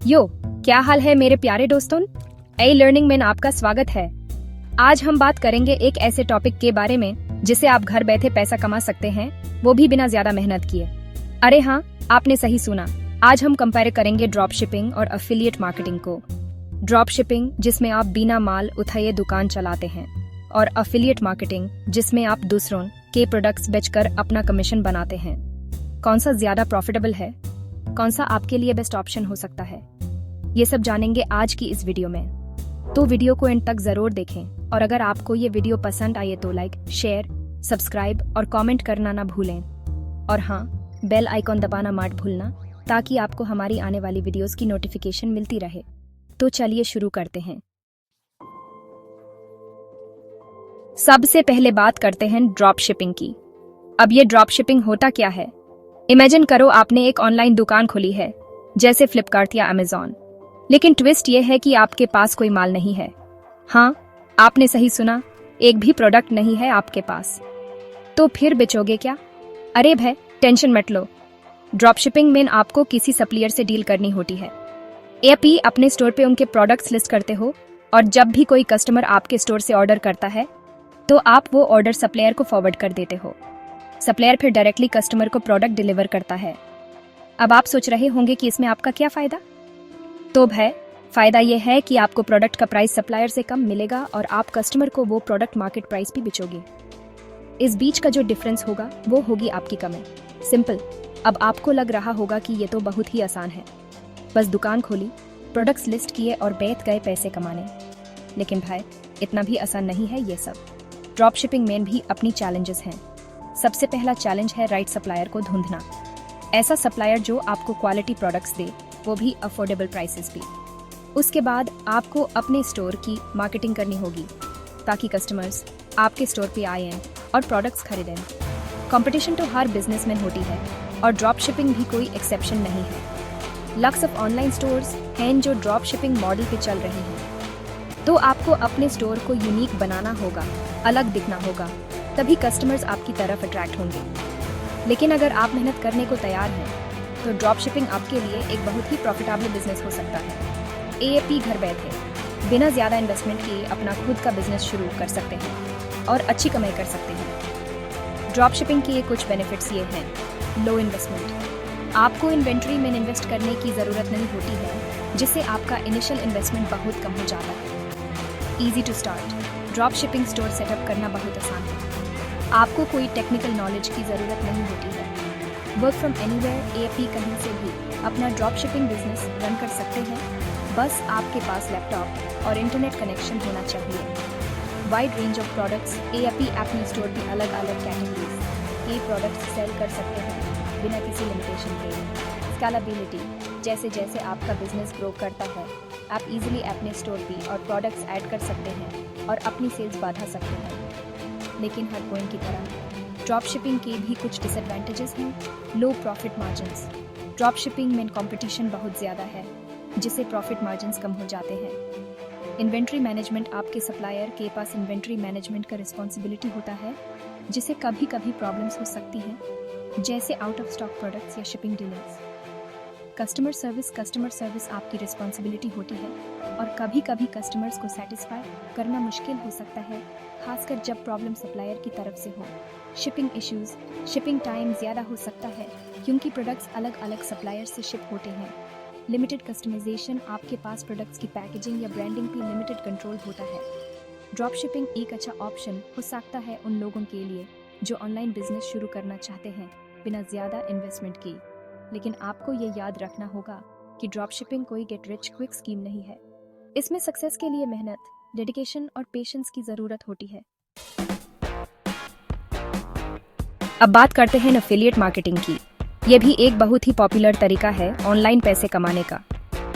यो, क्या हाल है मेरे प्यारे दोस्तों। ए लर्निंग में आपका स्वागत है। आज हम बात करेंगे एक ऐसे टॉपिक के बारे में जिससे आप घर बैठे पैसा कमा सकते हैं, वो भी बिना ज्यादा मेहनत किए। अरे हाँ, आपने सही सुना। आज हम कंपेयर करेंगे ड्रॉप शिपिंग और एफिलिएट मार्केटिंग को। ड्रॉप शिपिंग जिसमें आप बिना माल उठाए दुकान चलाते हैं, और एफिलिएट मार्केटिंग जिसमें आप दूसरों के प्रोडक्ट्स बेचकर अपना कमीशन बनाते हैं। कौन सा ज्यादा प्रॉफिटेबल है, कौन सा आपके लिए बेस्ट ऑप्शन हो सकता है, ये सब जानेंगे आज की इस वीडियो में। तो वीडियो को एंड तक जरूर देखें, और अगर आपको ये वीडियो पसंद आए तो लाइक, शेयर, सब्सक्राइब और कमेंट करना ना भूलें। और हाँ, बेल आइकॉन दबाना मत भूलना ताकि आपको हमारी आने वाली वीडियोस की नोटिफिकेशन मिलती रहे। तो चलिए शुरू करते हैं। सबसे पहले बात करते हैं ड्रॉप शिपिंग की। अब ये ड्रॉप शिपिंग होता क्या है? इमेजिन करो आपने एक ऑनलाइन दुकान खोली है, जैसे फ्लिपकार्ट या अमेजॉन। लेकिन ट्विस्ट ये है कि आपके पास कोई माल नहीं है। हाँ, आपने सही सुना, एक भी प्रोडक्ट नहीं है आपके पास। तो फिर बेचोगे क्या? अरे भाई, टेंशन मत लो। ड्रॉप शिपिंग में आपको किसी सप्लायर से डील करनी होती है। आप अपने स्टोर पे उनके प्रोडक्ट्स लिस्ट करते हो, और जब भी कोई कस्टमर आपके स्टोर से ऑर्डर करता है तो आप वो ऑर्डर सप्लायर को फॉरवर्ड कर देते हो। सप्लायर फिर डायरेक्टली कस्टमर को प्रोडक्ट डिलीवर करता है। अब आप सोच रहे होंगे कि इसमें आपका क्या फायदा? तो भाई, फायदा यह है कि आपको प्रोडक्ट का प्राइस सप्लायर से कम मिलेगा और आप कस्टमर को वो प्रोडक्ट मार्केट प्राइस पे बेचोगे। इस बीच का जो डिफरेंस होगा वो होगी आपकी कमाई। सिंपल। अब आपको लग रहा होगा कि ये तो बहुत ही आसान है, बस दुकान खोली, प्रोडक्ट्स लिस्ट किए और बैठ गए पैसे कमाने। लेकिन भाई, इतना भी आसान नहीं है ये सब। ड्रॉप शिपिंग में भी अपनी चैलेंजेस हैं। सबसे पहला चैलेंज है राइट सप्लायर को ढूंढना। ऐसा सप्लायर जो आपको क्वालिटी प्रोडक्ट्स दे, वो भी अफोर्डेबल प्राइसेस पे। उसके बाद आपको अपने स्टोर की मार्केटिंग करनी होगी ताकि कस्टमर्स आपके स्टोर पे आएं और प्रोडक्ट्स खरीदें। कंपटीशन तो हर बिजनेसमैन होती है, और ड्रॉप शिपिंग भी कोई एक्सेप्शन नहीं है। लक्स ऑफ ऑनलाइन स्टोर्स हैं जो ड्रॉप शिपिंग मॉडल पे चल रहे हैं। तो आपको अपने स्टोर को यूनिक बनाना होगा, अलग दिखना होगा, तभी कस्टमर्स आपकी तरफ अट्रैक्ट होंगे। लेकिन अगर आप मेहनत करने को तैयार हैं तो ड्रॉप शिपिंग आपके लिए एक बहुत ही प्रॉफिटेबल बिजनेस हो सकता है। आप घर बैठे बिना ज़्यादा इन्वेस्टमेंट किए अपना खुद का बिजनेस शुरू कर सकते हैं और अच्छी कमाई कर सकते हैं। ड्रॉप शिपिंग के कुछ बेनिफिट्स ये हैं। लो इन्वेस्टमेंट। आपको इन्वेंट्री में इन्वेस्ट करने की ज़रूरत नहीं होती है, जिससे आपका इनिशियल इन्वेस्टमेंट बहुत कम हो जाता है। Easy to start. Drop shipping store setup करना बहुत आसान है। आपको कोई टेक्निकल नॉलेज की ज़रूरत नहीं होती है। वर्क फ्रॉम एनीवेयर आप कहीं से भी अपना ड्रॉप शिपिंग बिजनेस रन कर सकते हैं। बस आपके पास लैपटॉप और इंटरनेट कनेक्शन होना चाहिए। Wide range of products. आप अपने स्टोर की अलग अलग कैटेगरीज के प्रोडक्ट्स सेल कर सकते हैं बिना किसी लिमिटेशन के। स्केलेबिलिटी। जैसे जैसे आपका बिजनेस ग्रो करता है, आप इजीली अपने स्टोर पे और प्रोडक्ट्स ऐड कर सकते हैं और अपनी सेल्स बढ़ा सकते हैं। लेकिन हर कोई की तरह ड्रॉप शिपिंग के भी कुछ डिसएडवांटेजेस हैं। लो प्रॉफिट मार्जिन्स। ड्रॉप शिपिंग में कंपटीशन बहुत ज़्यादा है, जिससे प्रॉफिट मार्जिन्स कम हो जाते हैं। Inventory management. आपके सप्लायर के पास इन्वेंट्री मैनेजमेंट का रिस्पॉन्सिबिलिटी होता है, जिससे कभी कभी प्रॉब्लम्स हो सकती हैं, जैसे आउट ऑफ स्टॉक प्रोडक्ट्स या शिपिंग डिलेज। कस्टमर सर्विस आपकी रिस्पॉन्सिबिलिटी होती है, और कभी कभी कस्टमर्स को सेटिस्फाई करना मुश्किल हो सकता है, खासकर जब प्रॉब्लम सप्लायर की तरफ से हो। Shipping issues. शिपिंग टाइम ज़्यादा हो सकता है क्योंकि प्रोडक्ट्स अलग अलग सप्लायर से शिप होते हैं। Limited customisation. आपके पास प्रोडक्ट्स की पैकेजिंग या ब्रांडिंग पे लिमिटेड कंट्रोल होता है। ड्रॉप शिपिंग एक अच्छा ऑप्शन हो सकता है उन लोगों के लिए जो ऑनलाइन बिजनेस शुरू करना चाहते हैं बिना ज़्यादा इन्वेस्टमेंट की। लेकिन आपको ये याद रखना होगा कि ड्रॉप शिपिंग कोई गेट रिच क्विक स्कीम नहीं है। इसमें सक्सेस के लिए मेहनत, डेडिकेशन और पेशेंस की ज़रूरत होती है। अब बात करते हैं एफिलिएट मार्केटिंग की। यह भी एक बहुत ही पॉपुलर तरीका है ऑनलाइन पैसे कमाने का।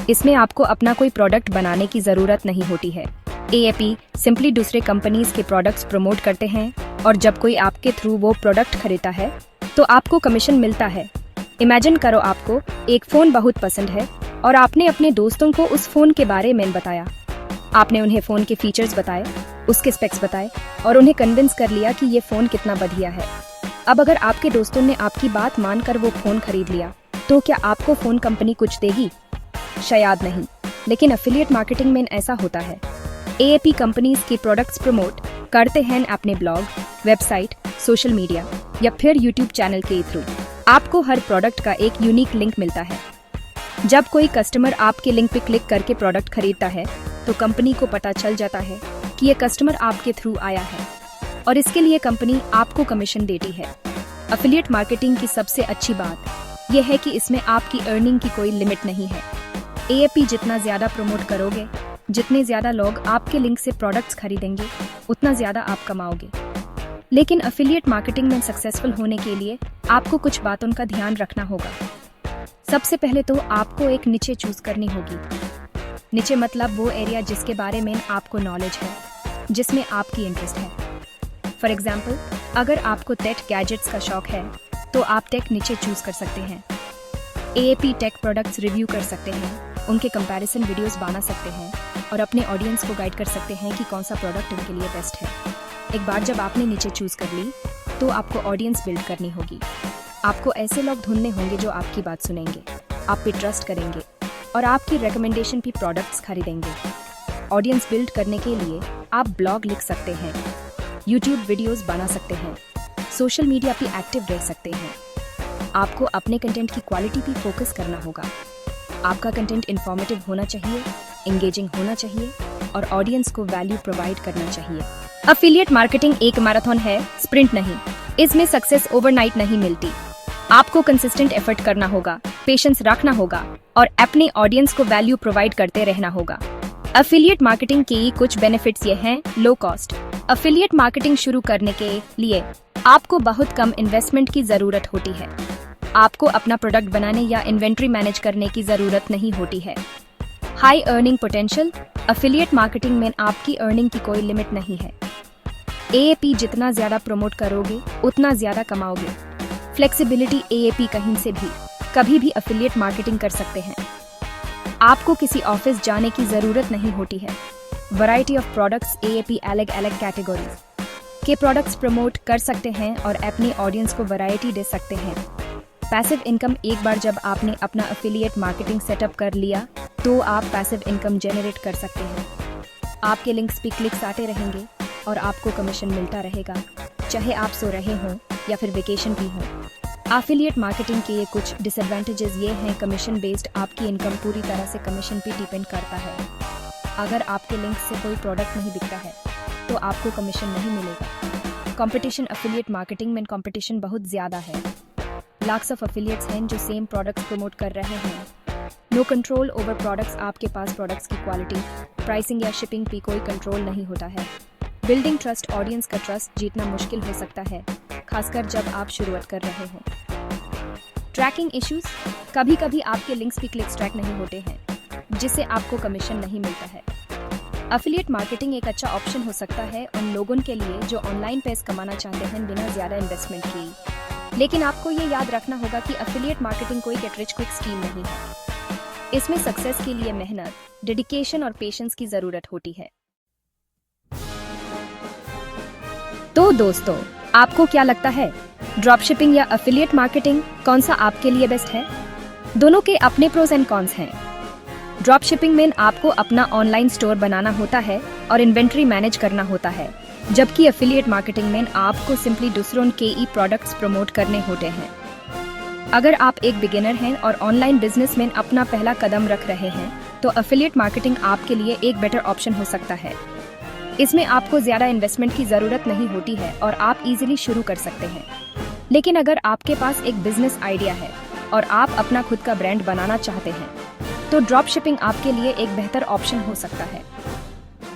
इसमें आपको अपना कोई प्रोडक्ट बनाने की ज़रूरत नहीं होती है। आप सिंपली दूसरे कंपनीज के प्रोडक्ट्स प्रमोट करते हैं, और जब कोई आपके थ्रू वो प्रोडक्ट खरीदता है तो आपको कमीशन मिलता है। इमेजिन करो आपको एक फ़ोन बहुत पसंद है और आपने अपने दोस्तों को उस फ़ोन के बारे में बताया। आपने उन्हें फ़ोन के फीचर्स बताए, उसके स्पेक्स बताए और उन्हें कन्विंस कर लिया कि ये फ़ोन कितना बढ़िया है। अब अगर आपके दोस्तों ने आपकी बात मानकर वो फ़ोन खरीद लिया, तो क्या आपको फ़ोन कंपनी कुछ देगी? शायद नहीं, लेकिन एफिलिएट मार्केटिंग में ऐसा होता है। एएपी कंपनीज के प्रोडक्ट्स प्रमोट करते हैं अपने ब्लॉग, वेबसाइट, सोशल मीडिया या फिर यूट्यूब चैनल के थ्रू। आपको हर प्रोडक्ट का एक यूनिक लिंक मिलता है। जब कोई कस्टमर आपके लिंक पे क्लिक करके प्रोडक्ट खरीदता है तो कंपनी को पता चल जाता है कि ये कस्टमर आपके थ्रू आया है और इसके लिए कंपनी आपको कमीशन देती है। एफिलिएट मार्केटिंग की सबसे अच्छी बात यह है कि इसमें आपकी अर्निंग की कोई लिमिट नहीं है। एएपी जितना ज्यादा प्रमोट करोगे, जितने ज्यादा लोग आपके लिंक से प्रोडक्ट्स खरीदेंगे, उतना ज्यादा आप कमाओगे। लेकिन एफिलिएट मार्केटिंग में सक्सेसफुल होने के लिए आपको कुछ बातों का ध्यान रखना होगा। सबसे पहले तो आपको एक निचे चूज करनी होगी। निचे मतलब वो एरिया जिसके बारे में आपको नॉलेज है, जिसमें आपकी इंटरेस्ट है। फॉर एग्जाम्पल, अगर आपको टेक गैजेट्स का शौक है तो आप टेक निचे चूज कर सकते हैं। एएपी टेक प्रोडक्ट्स रिव्यू कर सकते हैं, उनके कंपैरिजन वीडियोस बना सकते हैं और अपने ऑडियंस को गाइड कर सकते हैं कि कौन सा प्रोडक्ट उनके लिए बेस्ट है। एक बार जब आपने नीचे चूज कर ली तो आपको ऑडियंस बिल्ड करनी होगी। आपको ऐसे लोग ढूंढने होंगे जो आपकी बात सुनेंगे, आप पे ट्रस्ट करेंगे और आपकी रिकमेंडेशन पे प्रोडक्ट्स खरीदेंगे। ऑडियंस बिल्ड करने के लिए आप ब्लॉग लिख सकते हैं, यूट्यूब वीडियोस बना सकते हैं, सोशल मीडिया पे एक्टिव रह सकते हैं। आपको अपने कंटेंट की क्वालिटी पे फोकस करना होगा। आपका कंटेंट इंफॉर्मेटिव होना चाहिए, एंगेजिंग होना चाहिए और ऑडियंस को वैल्यू प्रोवाइड करना चाहिए। एफिलिएट मार्केटिंग एक मैराथन है, स्प्रिंट नहीं। इसमें सक्सेस ओवरनाइट नहीं मिलती। आपको कंसिस्टेंट एफर्ट करना होगा, पेशेंस रखना होगा और अपने ऑडियंस को वैल्यू प्रोवाइड करते रहना होगा। एफिलिएट मार्केटिंग के कुछ बेनिफिट्स ये हैं। Low cost. एफिलिएट मार्केटिंग शुरू करने के लिए आपको बहुत कम इन्वेस्टमेंट की जरूरत होती है। आपको अपना प्रोडक्ट बनाने या इन्वेंट्री मैनेज करने की जरूरत नहीं होती है। High earning potential. Affiliate marketing में आपकी अर्निंग की कोई लिमिट नहीं है। एएपी जितना ज्यादा प्रमोट करोगे उतना ज्यादा कमाओगे। फ्लेक्सिबिलिटी। एएपी कहीं से भी कभी भी एफिलिएट मार्केटिंग कर सकते हैं। आपको किसी ऑफिस जाने की जरूरत नहीं होती है। Variety of products. एएपी अलग अलग कैटेगरीज के प्रोडक्ट्स प्रमोट कर सकते हैं और अपने ऑडियंस को वैरायटी दे सकते हैं। Passive income. एक बार जब आपने अपना एफिलिएट मार्केटिंग सेटअप कर लिया तो आप पैसिव इनकम जनरेट कर सकते हैं। आपके लिंक्स पे क्लिक्स आते रहेंगे और आपको कमीशन मिलता रहेगा, चाहे आप सो रहे हों या फिर वेकेशन भी हो। एफिलिएट मार्केटिंग के ये कुछ डिसएडवांटेजेस ये हैं। Commission based. आपकी इनकम पूरी तरह से कमीशन पे डिपेंड करता है। अगर आपके लिंक से कोई प्रोडक्ट नहीं बिकता है तो आपको कमीशन नहीं मिलेगा। कंपटीशन। एफिलिएट मार्केटिंग में कंपटीशन बहुत ज्यादा है। लाख्स ऑफ एफिलिएट्स हैं जो सेम प्रोडक्ट्स प्रमोट कर रहे हैं। No control over products. आपके पास प्रोडक्ट्स की क्वालिटी, प्राइसिंग या शिपिंग पे कोई कंट्रोल नहीं होता है। Building trust. ऑडियंस का ट्रस्ट जीतना मुश्किल हो सकता है, खासकर जब आप शुरुआत कर रहे हो। Tracking issues. कभी कभी आपके लिंक्स पे क्लिक्स ट्रैक नहीं होते हैं, जिससे आपको कमीशन नहीं मिलता है। एफिलिएट मार्केटिंग एक अच्छा ऑप्शन हो सकता है उन लोगों के लिए जो ऑनलाइन पैसे कमाना चाहते हैं बिना ज्यादा इन्वेस्टमेंट की। लेकिन आपको ये याद रखना होगा कि एफिलिएट मार्केटिंग कोई गेट रिच क्विक स्कीम नहीं है। इसमें सक्सेस के लिए मेहनत, डेडिकेशन और पेशेंस की जरूरत होती है। तो दोस्तों, आपको क्या लगता है, ड्रॉप शिपिंग या एफिलिएट मार्केटिंग कौन सा आपके लिए बेस्ट है? दोनों के अपने प्रोज एंड कॉन्स हैं। ड्रॉप शिपिंग में आपको अपना ऑनलाइन स्टोर बनाना होता है और इन्वेंट्री मैनेज करना होता है, जबकि एफिलिएट मार्केटिंग में आपको सिंपली दूसरों के ई प्रोडक्ट्स प्रमोट करने होते हैं। अगर आप एक बिगिनर हैं और ऑनलाइन बिजनेस में अपना पहला कदम रख रहे हैं तो एफिलिएट मार्केटिंग आपके लिए एक बेटर ऑप्शन हो सकता है। इसमें आपको ज्यादा इन्वेस्टमेंट की जरूरत नहीं होती है और आप इजीली शुरू कर सकते हैं। लेकिन अगर आपके पास एक बिजनेस आइडिया है और आप अपना खुद का ब्रांड बनाना चाहते हैं तो ड्रॉप शिपिंग आपके लिए एक बेहतर ऑप्शन हो सकता है।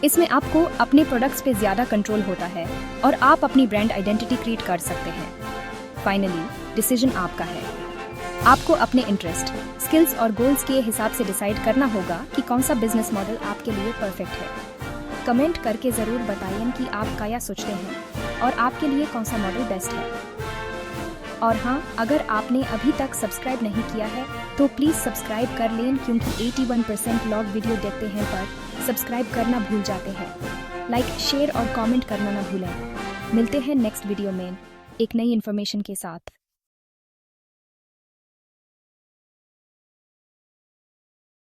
इसमें आपको अपने प्रोडक्ट्स पे ज्यादा कंट्रोल होता है और आप अपनी ब्रांड आइडेंटिटी क्रिएट कर सकते हैं। फाइनली, डिसीजन आपका है। आपको अपने इंटरेस्ट, स्किल्स और गोल्स के हिसाब से डिसाइड करना होगा कि कौन सा बिजनेस मॉडल आपके लिए परफेक्ट है। कमेंट करके जरूर बताइए कि आप क्या सोचते हैं और आपके लिए कौन सा मॉडल बेस्ट है। और हाँ, अगर आपने अभी तक सब्सक्राइब नहीं किया है तो प्लीज सब्सक्राइब कर लें, क्योंकि 81% लोग वीडियो देखते हैं पर सब्सक्राइब करना भूल जाते हैं। लाइक, शेयर और कमेंट करना ना भूलें। मिलते हैं नेक्स्ट वीडियो में एक नई इन्फॉर्मेशन के साथ।